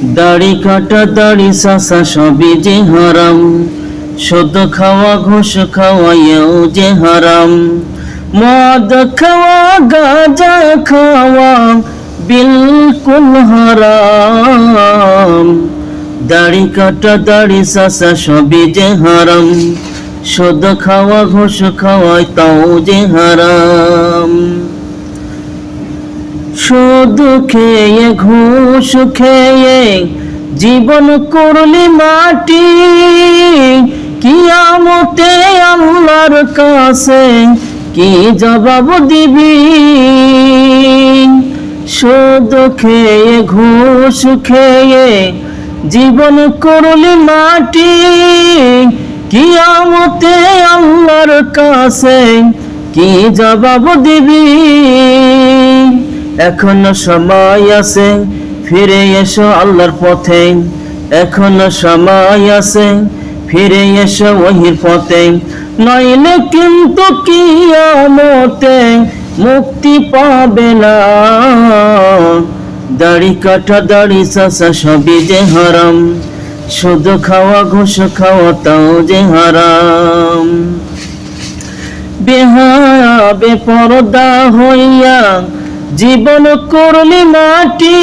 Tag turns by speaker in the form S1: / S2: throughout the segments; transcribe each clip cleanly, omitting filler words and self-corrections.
S1: দাড়ি কাটা দাড়ি চাচা সবই যে হারাম, সুদ খাওয়া ঘুষ খাওয়াইও যে হারাম, মদ খাওয়া গাঁজা খাওয়া বিলকুল হারাম। দাড়ি কাটা দাড়ি চাচা সবই যে হারাম, সুদ খাওয়া ঘুষ খাওয়াই তাও যে হারাম। সুদ খেয়ে ঘুষ খেয়ে জীবন করলি মাটি, কিয়ামতে আল্লাহর কাছে কি জবাব দিবি? সুদ খেয়ে ঘুষ খেয়ে জীবন করলি মাটি, কিয়ামতে আল্লাহর কাছে কি জবাব দিবি? এখনো সময় আছে, ফিরে এসো আল্লাহর পথে, এখনো সময় আছে, ফিরে এসো ওহির পথে, নইলে কিন্তু কিয়ামতে মুক্তি পাবে না। দাড়ি কাটা দাড়ি চাচা সবই যে হারাম, সুদ খাওয়া ঘুষ খাওয়া তাও যে হারাম। বেহায়া বেপরদা হইয়া জীবন করলি মাটি,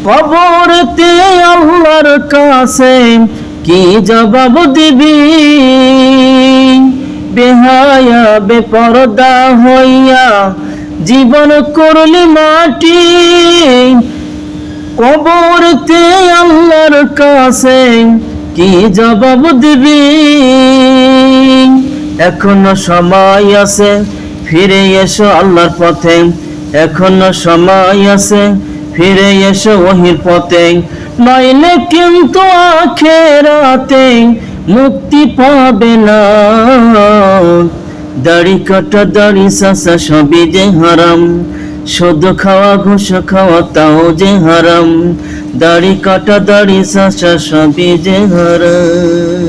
S1: কবরতে আল্লাহর কাছে কি জবাব দিবি? বেহায়া বেপরদা হইয়া জীবন করলি মাটি, কবরতে আল্লাহর কাছে কি জবাব দিবি? এখনো সময় আছে, ফিরে এসো আল্লাহর পথে, এখনো সময় আছে, ফিরে এসো ওহির পথে, নইলে কিন্তু আখিরাতে মুক্তি পাবে না। দাড়ি কাটা দাড়ি চাচা সবই যে হারাম, সুদ খাওয়া ঘুষ খাওয়া তাও যে হারাম। দাড়ি কাটা দাড়ি চাচা সবই যে হারাম।